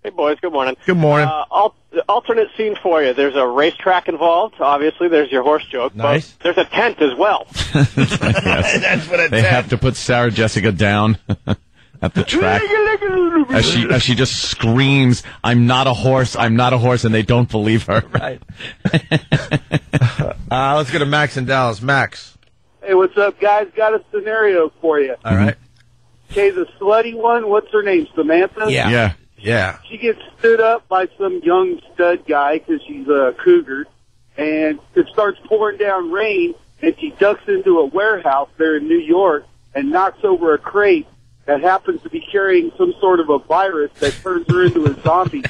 Hey, boys. Good morning. Good morning. Alternate scene for you. There's a racetrack involved. Obviously, there's your horse joke. Nice. But there's a tent as well. Yes. That's what They have to put Sarah Jessica down at the track as she just screams, "I'm not a horse, I'm not a horse," and they don't believe her. Right. Let's go to Max in Dallas. Max. Hey, what's up, guys? Got a scenario for you. All right. Okay, the slutty one, what's her name? Samantha? Yeah. She gets stood up by some young stud guy because she's a cougar, and it starts pouring down rain, and she ducks into a warehouse there in New York and knocks over a crate that happens to be carrying some sort of a virus that turns her into a zombie.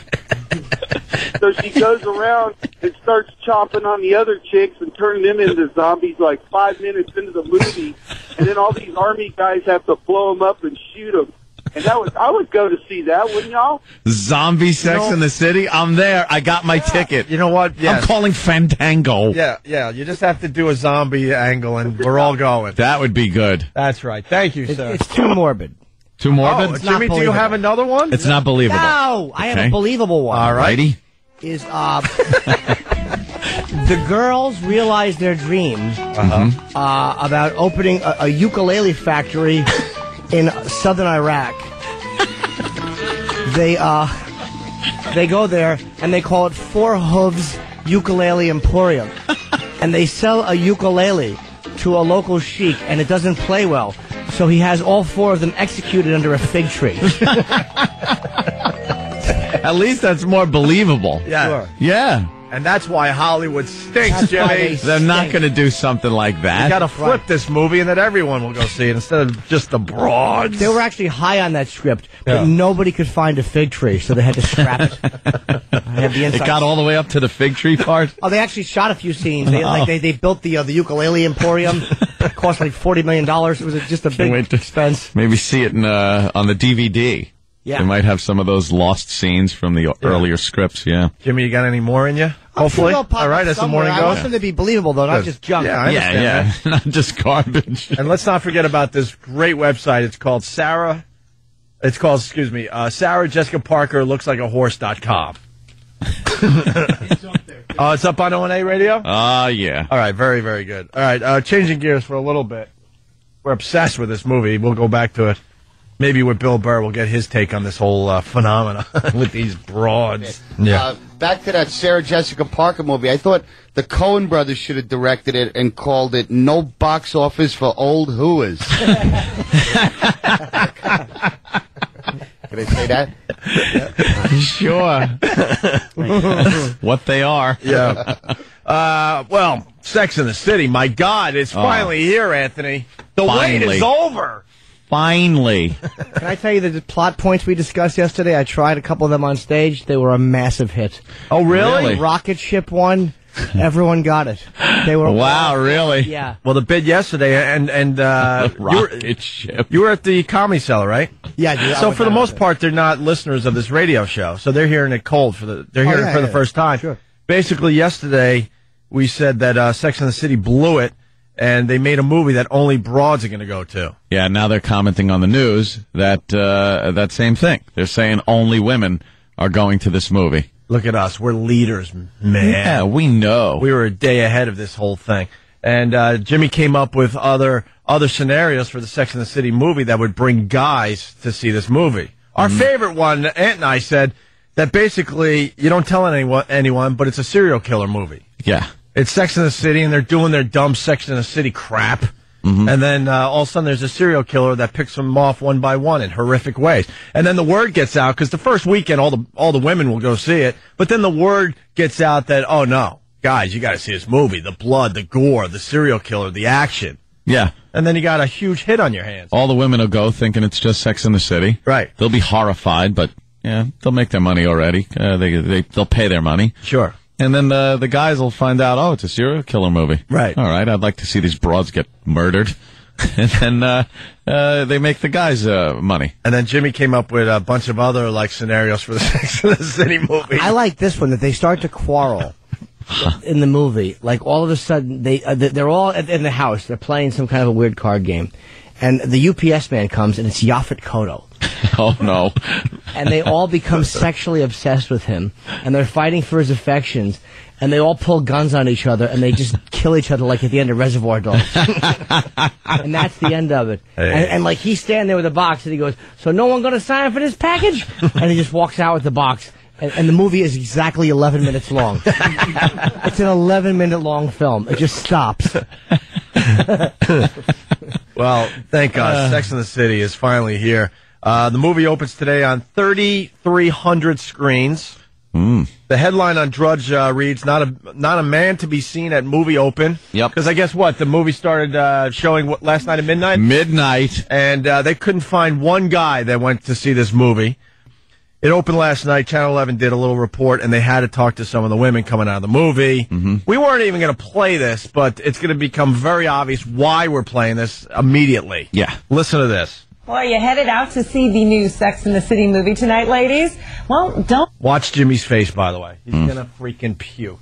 So she goes around and starts chomping on the other chicks and turning them into zombies like 5 minutes into the movie, and then all these army guys have to blow them up and shoot them. And I would go to see that, wouldn't y'all? Zombie Sex in the City? I'm there. I got my ticket. You know what? Yes. I'm calling Fandango. Yeah. You just have to do a zombie angle, and we're all going. That would be good. That's right. Thank you, sir. It's too morbid. Too morbid? Oh, Jimmy, do you have another one? It's not believable. No, I have a believable one. All righty. Is the girls realize their dreams about opening a ukulele factory in southern Iraq. They go there and they call it Four Hooves Ukulele Emporium, and they sell a ukulele to a local sheik, and it doesn't play well, so he has all four of them executed under a fig tree. At least that's more believable. Yeah. Sure. Yeah. And that's why Hollywood stinks, That's why Jimmy. They're not going to do something like that. You got to flip this movie, and then everyone will go see it instead of just the broads. They were actually high on that script, but Yeah. nobody could find a fig tree, so they had to scrap it. I have the It inside. got all the way up to the fig tree part? Oh, they actually shot a few scenes. They built the ukulele emporium. It cost like $40 million. It was just a big wait to- expense. Maybe see it on the DVD. Yeah. They might have some of those lost scenes from the earlier scripts, yeah. Jimmy, you got any more in you? Hopefully. They'll pop All right, up as the somewhere. morning I want goes. them to be believable, though, not Good. just junk. Yeah, I understand Yeah, that. not just garbage. And let's not forget about this great website. It's called SarahJessicaParkerLooksLikeAHorse.com. Oh, it's up on O&A Radio? Yeah. All right, very, very good. All right, changing gears for a little bit. We're obsessed with this movie. We'll go back to it. Maybe with Bill Burr, we'll get his take on this whole phenomena with these broads. Yeah. Back to that Sarah Jessica Parker movie. I thought the Coen brothers should have directed it and called it No Box Office for Old Hooers. Can I say that? Sure. What they are. Yeah. Well, Sex in the City, my God, it's finally here, Anthony. The wait is over. Finally. Can I tell you the plot points we discussed yesterday? I tried a couple of them on stage. They were a massive hit. Oh, really? The rocket ship one, everyone got it. They were Wow, really? Yeah. Well, the bid yesterday, and Rocket ship. you were at the Comedy Cellar, right? Yeah. Dude, So for the most part, they're not listeners of this radio show, so they're hearing it cold they're hearing it for the first time. Sure. Basically, yesterday we said that Sex and the City blew it, and they made a movie that only broads are going to go to. Yeah, now they're commenting on the news that that same thing. They're saying only women are going to this movie. Look at us, we're leaders, man. Yeah, we know. We were a day ahead of this whole thing. And Jimmy came up with other scenarios for the Sex and the City movie that would bring guys to see this movie. Our favorite one, Ant and I said, that basically you don't tell anyone, but it's a serial killer movie. Yeah. It's Sex and the City, and they're doing their dumb Sex and the City crap. And then all of a sudden there's a serial killer that picks them off one by one in horrific ways. And then the word gets out, because the first weekend all the women will go see it, but then the word gets out that, oh no, guys, you got to see this movie. The blood, the gore, the serial killer, the action. Yeah. And then you got a huge hit on your hands. All the women will go thinking it's just Sex in the City. Right. They'll be horrified, but yeah, they'll make their money already. They'll pay their money. Sure. And then the guys will find out, oh, it's a serial killer movie. Right. All right, I'd like to see these broads get murdered. And then they make the guys money. And then Jimmy came up with a bunch of other scenarios for the Sex and the City movie. I like this one, that they start to quarrel in the movie. Like, all of a sudden, they're all in the house. They're playing some kind of a weird card game. And the UPS man comes, and it's Yaphet Kotto. Oh, no. And they all become sexually obsessed with him. And they're fighting for his affections. And they all pull guns on each other. And they just kill each other like at the end of Reservoir Dogs. And that's the end of it. Hey. And like he's standing there with a box and he goes, so no one going to sign for this package? And he just walks out with the box. And the movie is exactly 11 minutes long. It's an 11-minute long film. It just stops. Well, thank God. Sex and the City is finally here. The movie opens today on 3,300 screens. The headline on Drudge reads, not a man to be seen at movie open. Yep. Because I guess what? The movie started showing last night at midnight? Midnight. And they couldn't find one guy that went to see this movie. It opened last night. Channel 11 did a little report, and they had to talk to some of the women coming out of the movie. We weren't even going to play this, but it's going to become very obvious why we're playing this immediately. Yeah. Listen to this. Well, are you headed out to see the new Sex and the City movie tonight, ladies? Well, don't... Watch Jimmy's face, by the way. He's going to freaking puke.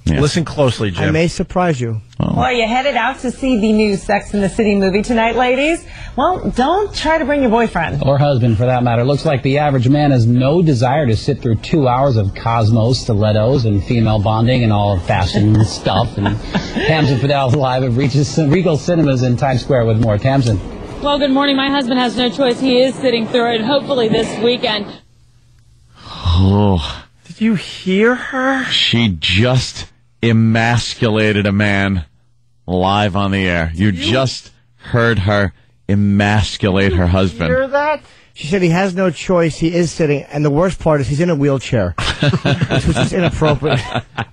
Yeah. Listen closely, Jim. I may surprise you. Well, are you headed out to see the new Sex and the City movie tonight, ladies? Well, don't try to bring your boyfriend. Or husband, for that matter. Looks like the average man has no desire to sit through 2 hours of Cosmos, stilettos, and female bonding and all fashion stuff. And Tamsin Fidel live at Regal Cinemas in Times Square with more. Tamsin. Well, good morning. My husband has no choice. He is sitting through it, hopefully this weekend. Oh. Did you hear her? She just emasculated a man live on the air. You just heard her emasculate her husband. Hear that? She said he has no choice. He is sitting, and the worst part is he's in a wheelchair, which is inappropriate.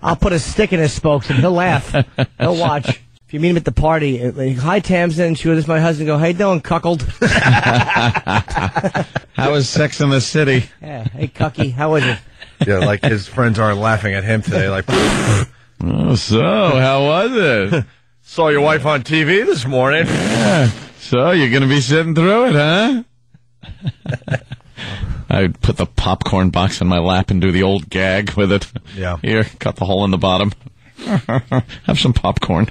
I'll put a stick in his spokes, and he'll laugh. He'll watch. If you meet him at the party, like, hi, Tamsin, and she goes, this is my husband, go, how you doing, cuckold? How was Sex in the City? Yeah, hey, cucky, how was it? Yeah, like his friends aren't laughing at him today. Like, Oh, so, how was it? saw your wife on TV this morning. Yeah. So, you're going to be sitting through it, huh? I'd put the popcorn box in my lap and do the old gag with it. Yeah. Here, cut the hole in the bottom. Have some popcorn.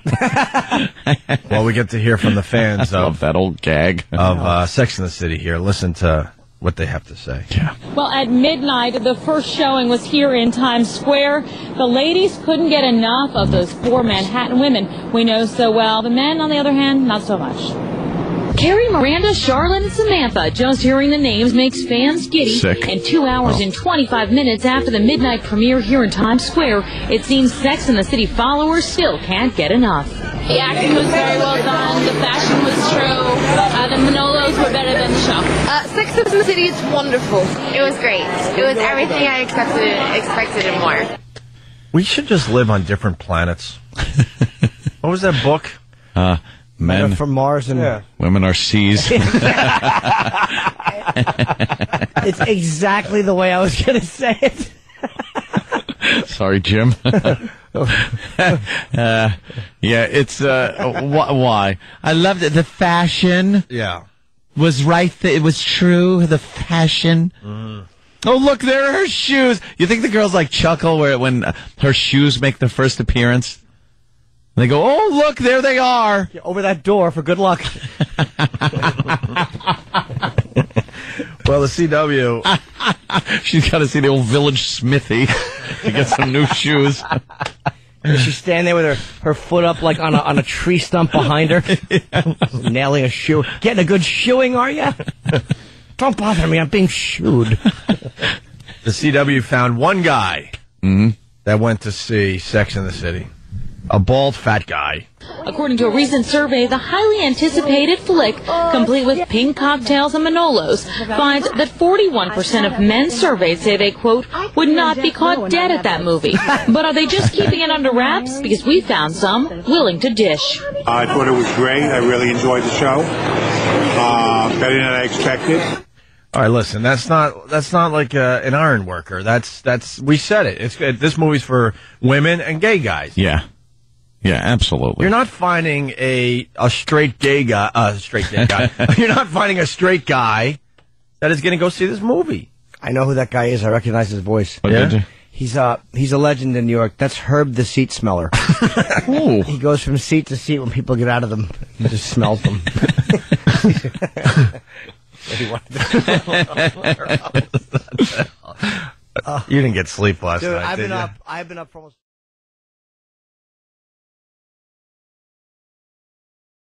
Well, we get to hear from the fans Love that old gag. of Sex and the City here. Listen to what they have to say. Yeah. Well, at midnight, the first showing was here in Times Square. The ladies couldn't get enough of those four Manhattan women we know so well. The men, on the other hand, not so much. Carrie, Miranda, Charlotte, and Samantha. Just hearing the names makes fans giddy. Sick. And 2 hours and 25 minutes after the midnight premiere here in Times Square, it seems Sex and the City followers still can't get enough. The acting was very well done. The fashion was true. The Manolos were better than the show. Sex and the City is wonderful. It was great. It was everything I expected and more. We should just live on different planets. What was that book? Men from Mars and women are C's. It's exactly the way I was going to say it. Sorry, Jim. Yeah, it's why I loved it. The fashion, was right. It was true. The fashion. Oh, look, there are her shoes. You think the girls like chuckle when her shoes make their first appearance? They go, oh, look, there they are. Yeah, over that door for good luck. Well, the CW. She's got to see the old village smithy to get some new shoes. She's standing there with her foot up like on a tree stump behind her. Nailing a shoe. Getting a good shoeing, are you? Don't bother me, I'm being shooed. The CW found one guy that went to see Sex and the City. A bald, fat guy. According to a recent survey, the highly anticipated flick, complete with pink cocktails and Manolos, finds that 41% of men surveyed say they, quote, would not be caught dead at that movie. But are they just keeping it under wraps? Because we found some willing to dish. I thought it was great. I really enjoyed the show. Better than I expected. All right, listen. That's not like an iron worker. That's we said it. This movie's for women and gay guys. Yeah. Yeah, absolutely. You're not finding a straight gay guy. You're not finding a straight guy that is going to go see this movie. I know who that guy is. I recognize his voice. What did you? He's a legend in New York. That's Herb the Seat Smeller. Ooh. He goes from seat to seat when people get out of them. He just smells them. You didn't get sleep last Dude, night, I've did been you? up. I've been up for almost.